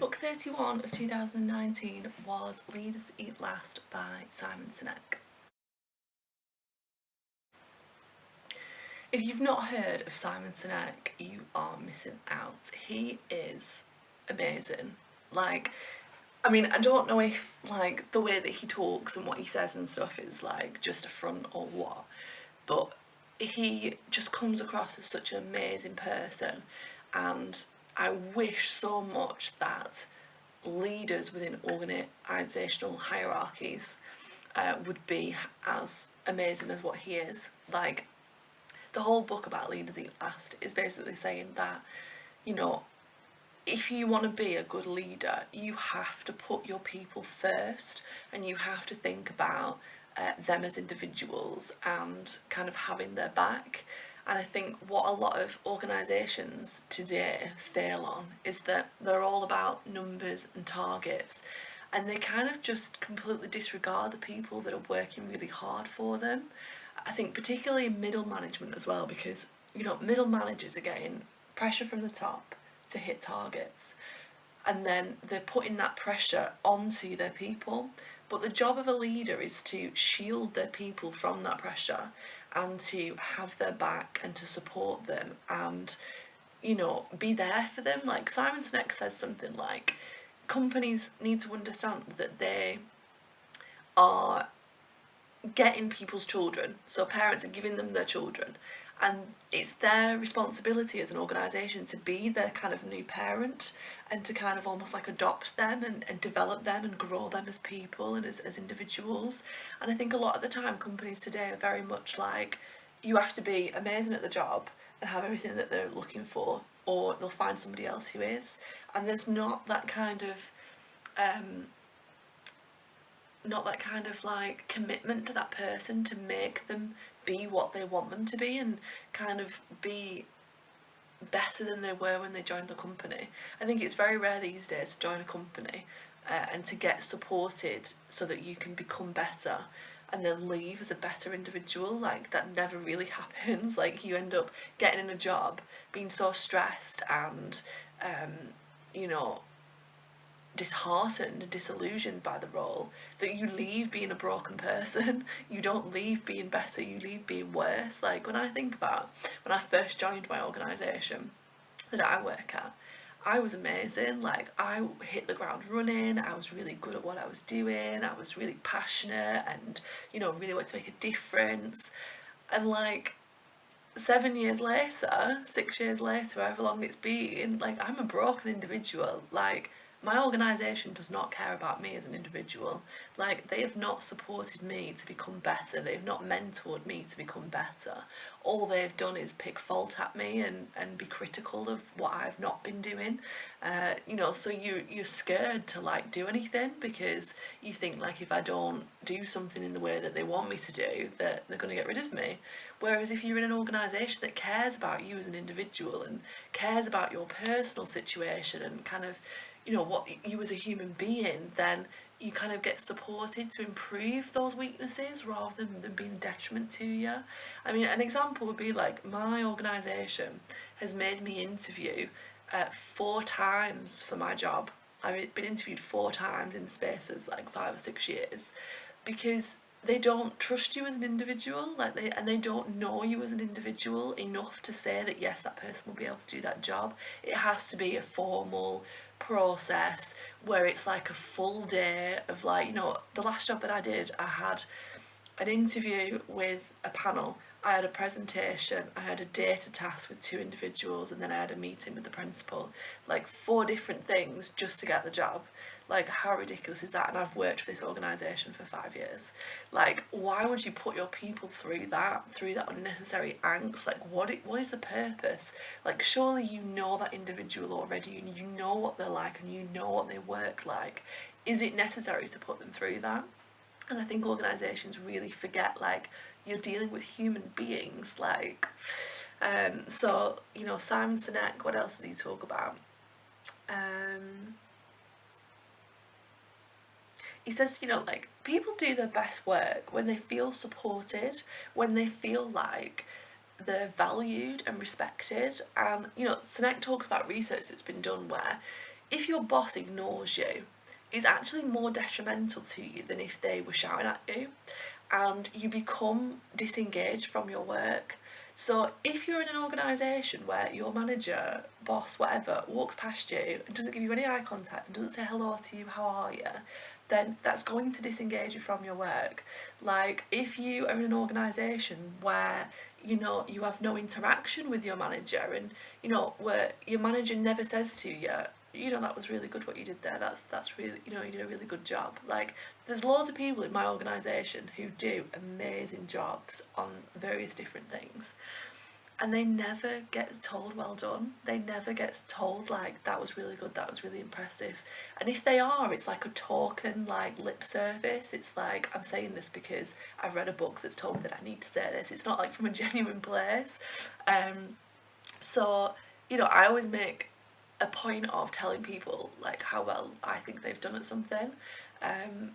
Book 31 of 2019 was Leaders Eat Last by Simon Sinek. If you've not heard of Simon Sinek, you are missing out. He is amazing. I don't know if the way that he talks and what he says and stuff is just a front or what, but he just comes across as such an amazing person, and I wish so much that leaders within organisational hierarchies would be as amazing as what he is. The whole book about Leaders Eat Last is basically saying that, you know, if you want to be a good leader, you have to put your people first, and you have to think about them as individuals and kind of having their back. And I think what a lot of organisations today fail on is that they're all about numbers and targets, and they kind of just completely disregard the people that are working really hard for them. I think particularly in middle management as well, because middle managers are getting pressure from the top to hit targets, and then they're putting that pressure onto their people. But the job of a leader is to shield their people from that pressure and to have their back and to support them and, be there for them. Like Simon Sinek says something like, companies need to understand that they are getting people's children, so parents are giving them their children, and it's their responsibility as an organisation to be their kind of new parent and to kind of almost like adopt them and develop them and grow them as people and as individuals. And I think a lot of the time companies today are very much like, you have to be amazing at the job and have everything that they're looking for, or they'll find somebody else who is. And there's not that kind of commitment to that person to make them be what they want them to be and kind of be better than they were when they joined the company. I think it's very rare these days to join a company and to get supported so that you can become better and then leave as a better individual. That never really happens. You end up getting in a job, being so stressed and disheartened and disillusioned by the role that you leave being a broken person. You don't leave being better, you leave being worse. When I think about when I first joined my organisation that I work at, I was amazing. I hit the ground running, I was really good at what I was doing, I was really passionate and really wanted to make a difference. And 7 years later, 6 years later, however long it's been, I'm a broken individual. My organisation does not care about me as an individual. They have not supported me to become better. They have not mentored me to become better. All they've done is pick fault at me and be critical of what I've not been doing. So you're scared to do anything because you think if I don't do something in the way that they want me to do, that they're going to get rid of me. Whereas if you're in an organisation that cares about you as an individual and cares about your personal situation and kind of what you as a human being, then you kind of get supported to improve those weaknesses rather than them being a detriment to you. I mean, an example would be my organisation has made me interview 4 times for my job. I've been interviewed 4 times in the space of 5 or 6 years because they don't trust you as an individual, they don't know you as an individual enough to say that yes, that person will be able to do that job. It has to be a formal process where it's a full day of the last job that I did, I had an interview with a panel, I had a presentation, I had a data task with 2 individuals, and then I had a meeting with the principal. 4 different things just to get the job. How ridiculous is that? And I've worked for this organisation for 5 years. Why would you put your people through that unnecessary angst? What is the purpose? Surely you know that individual already, and you know what they're like, and you know what they work like. Is it necessary to put them through that? And I think organisations really forget you're dealing with human beings. Simon Sinek, what else does he talk about? He says, people do their best work when they feel supported, when they feel like they're valued and respected. And Sinek talks about research that's been done where if your boss ignores you, it's actually more detrimental to you than if they were shouting at you, and you become disengaged from your work. So if you're in an organisation where your manager, boss, whatever, walks past you and doesn't give you any eye contact and doesn't say hello to you, how are you, then that's going to disengage you from your work. Like, if you are in an organisation where, you know, you have no interaction with your manager, and, you know, where your manager never says to you, you know, that was really good what you did there, that's really, you know, you did a really good job. Like, there's loads of people in my organisation who do amazing jobs on various different things, and they never get told well done. They never get told, like, that was really good, that was really impressive. And if they are, it's like a token, like, lip service. It's like, I'm saying this because I've read a book that's told me that I need to say this. It's not like from a genuine place. So, you know, I always make a point of telling people, like, how well I think they've done at something, and,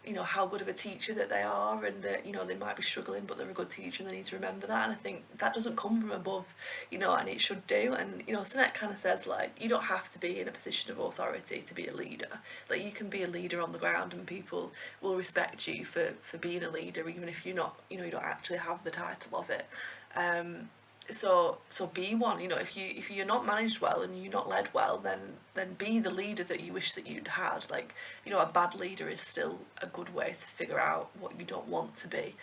you know, how good of a teacher that they are, and that, you know, they might be struggling but they're a good teacher and they need to remember that. And I think that doesn't come from above, you know, and it should do. And, you know, Sinek kind of says, like, you don't have to be in a position of authority to be a leader. Like, you can be a leader on the ground and people will respect you for being a leader, even if you're not, you know, you don't actually have the title of it. So be one. You know, if you're not managed well and you're not led well, then be the leader that you wish that you'd had. Like, you know, a bad leader is still a good way to figure out what you don't want to be.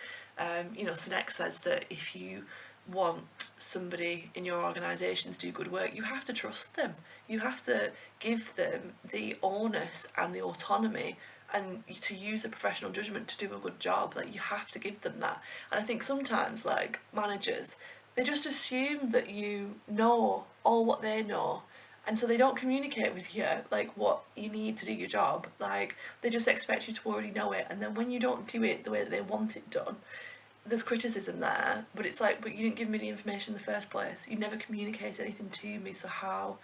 You know, Sinek says that if you want somebody in your organisation to do good work, you have to trust them. You have to give them the onus and the autonomy and to use the professional judgment to do a good job. Like, you have to give them that. And I think sometimes, like, managers, they just assume that you know all what they know, and so they don't communicate with you, like, what you need to do your job. Like, they just expect you to already know it, and then when you don't do it the way that they want it done, there's criticism there. But it's like, but you didn't give me the information in the first place, you never communicated anything to me, so how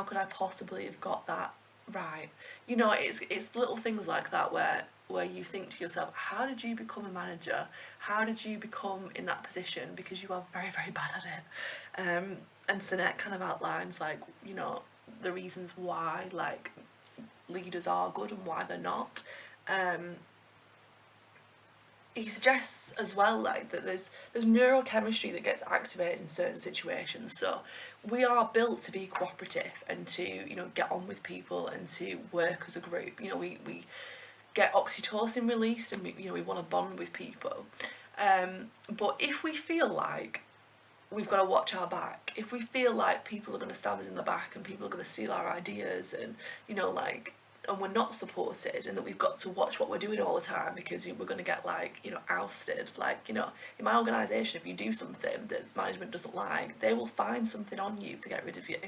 could I possibly have got that right? You know, it's little things like that where you think to yourself, how did you become a manager? How did you become in that position? Because you are very, very bad at it. And Sinek kind of outlines, like, you know, the reasons why, like, leaders are good and why they're not. He suggests as well, like, that there's neurochemistry that gets activated in certain situations. So we are built to be cooperative and to, you know, get on with people and to work as a group. You know, we get oxytocin released, and we, you know, we want to bond with people. But if we feel like we've got to watch our back, if we feel like people are going to stab us in the back and people are going to steal our ideas, and, you know, like, and we're not supported, and that we've got to watch what we're doing all the time because we're going to get, like, you know, ousted. Like, you know, in my organisation, if you do something that management doesn't like, they will find something on you to get rid of you.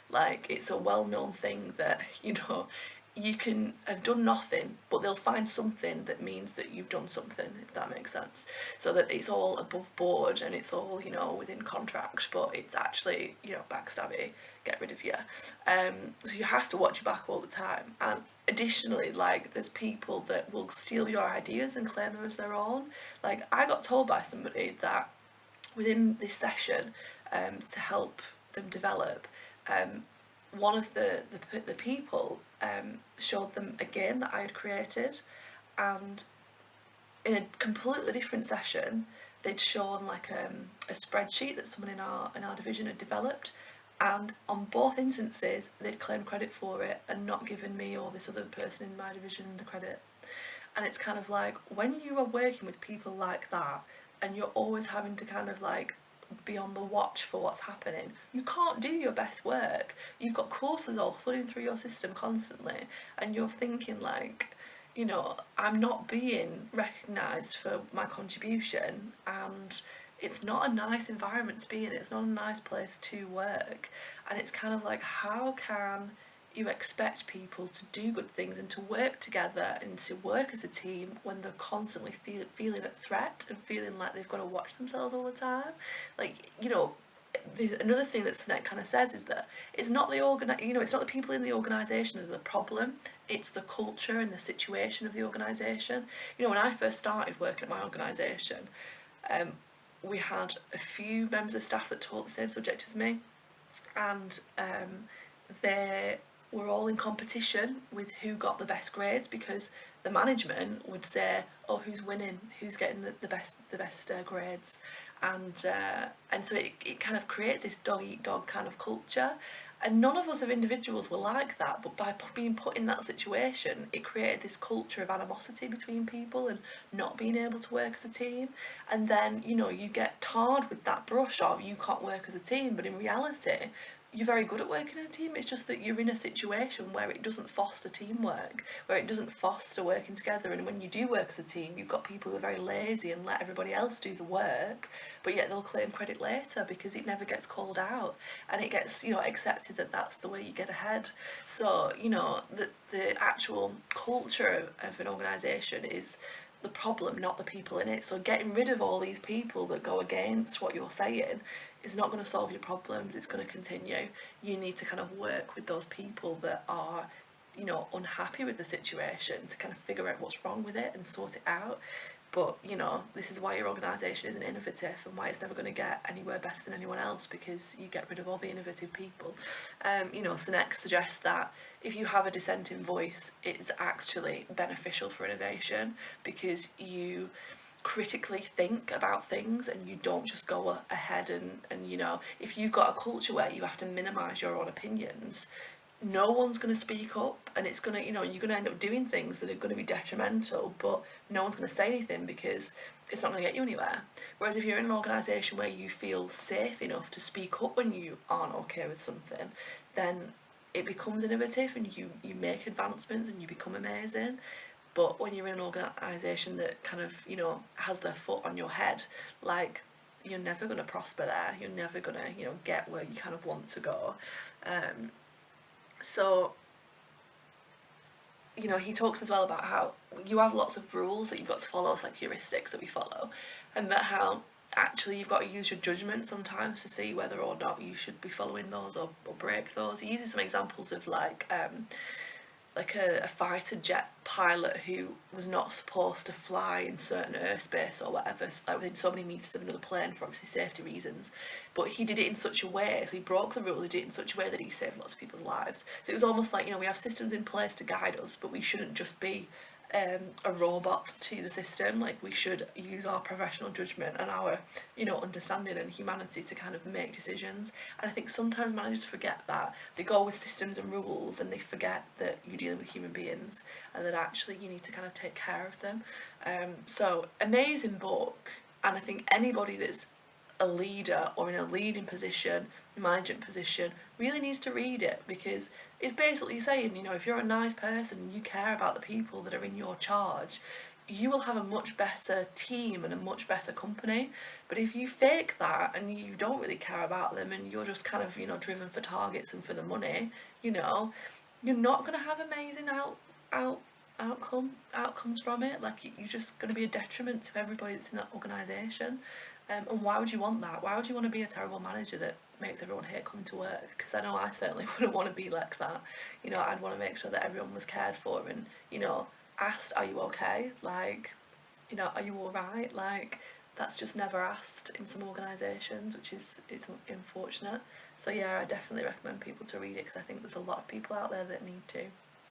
Like, it's a well-known thing that, you know, you can have done nothing, but they'll find something that means that you've done something, if that makes sense. So that it's all above board and it's all, you know, within contract, but it's actually, you know, backstabby, get rid of you. So you have to watch your back all the time. And additionally, like, there's people that will steal your ideas and claim them as their own. Like, I got told by somebody that within this session, to help them develop, one of the people showed them a game that I had created, and in a completely different session, they'd shown, like, a spreadsheet that someone in our division had developed, and on both instances they'd claimed credit for it and not given me or this other person in my division the credit. And it's kind of like, when you are working with people like that and you're always having to kind of, like, be on the watch for what's happening, you can't do your best work. You've got courses all flooding through your system constantly, and you're thinking, like, you know, I'm not being recognised for my contribution, and it's not a nice environment to be in. It's not a nice place to work. And it's kind of like, how can you expect people to do good things and to work together and to work as a team when they're constantly feeling a threat and feeling like they've got to watch themselves all the time? Like, you know, another thing that Sinek kind of says is that it's not the it's not the people in the organisation that are the problem, it's the culture and the situation of the organisation. You know, when I first started working at my organisation, we had a few members of staff that taught the same subject as me, and they we're all in competition with who got the best grades, because the management would say, oh, who's winning, who's getting the best grades, and so it kind of created this dog eat dog kind of culture. And none of us as individuals were like that, but by being put in that situation, it created this culture of animosity between people and not being able to work as a team. And then, you know, you get tarred with that brush of you can't work as a team, but in reality, you're very good at working in a team. It's just that you're in a situation where it doesn't foster teamwork, where it doesn't foster working together. And when you do work as a team, you've got people who are very lazy and let everybody else do the work, but yet they'll claim credit later because it never gets called out, and it gets, you know, accepted that that's the way you get ahead. So, you know, the actual culture of an organisation is the problem, not the people in it. So getting rid of all these people that go against what you're saying is not going to solve your problems. It's going to continue. You need to kind of work with those people that are, you know, unhappy with the situation to kind of figure out what's wrong with it and sort it out. But, you know, this is why your organisation isn't innovative and why it's never going to get anywhere better than anyone else, because you get rid of all the innovative people. You know, Sinek suggests that if you have a dissenting voice, it's actually beneficial for innovation, because you critically think about things and you don't just go ahead and you know, if you've got a culture where you have to minimise your own opinions, no one's going to speak up, and it's going to, you know, you're going to end up doing things that are going to be detrimental, but no one's going to say anything because it's not going to get you anywhere. Whereas if you're in an organisation where you feel safe enough to speak up when you aren't okay with something, then it becomes innovative and you make advancements and you become amazing. But when you're in an organisation that kind of, you know, has their foot on your head, like, you're never going to prosper there. You're never going to, you know, get where you kind of want to go. So, you know, he talks as well about how you have lots of rules that you've got to follow, it's like heuristics that we follow, and that how actually you've got to use your judgment sometimes to see whether or not you should be following those or break those. He uses some examples of like a fighter jet pilot who was not supposed to fly in certain airspace or whatever, like within so many metres of another plane for obviously safety reasons. But he did it in such a way, so he broke the rule, he did it in such a way that he saved lots of people's lives. So it was almost like, you know, we have systems in place to guide us, but we shouldn't just be a robot to the system. Like, we should use our professional judgment and our, you know, understanding and humanity to kind of make decisions. And I think sometimes managers forget that. They go with systems and rules and they forget that you're dealing with human beings and that actually you need to kind of take care of them. So amazing book, and I think anybody that's a leader or in a leading position, management position, really needs to read it, because it's basically saying, you know, if you're a nice person and you care about the people that are in your charge, you will have a much better team and a much better company. But if you fake that and you don't really care about them and you're just kind of, you know, driven for targets and for the money, you know, you're not going to have amazing outcomes from it. Like, you're just going to be a detriment to everybody that's in that organisation. And why would you want that? Why would you want to be a terrible manager that makes everyone hate coming to work? Because I know I certainly wouldn't want to be like that. You know, I'd want to make sure that everyone was cared for and, you know, asked, are you okay? Like, you know, are you alright? Like, that's just never asked in some organisations, which is, it's unfortunate. So yeah, I definitely recommend people to read it, because I think there's a lot of people out there that need to.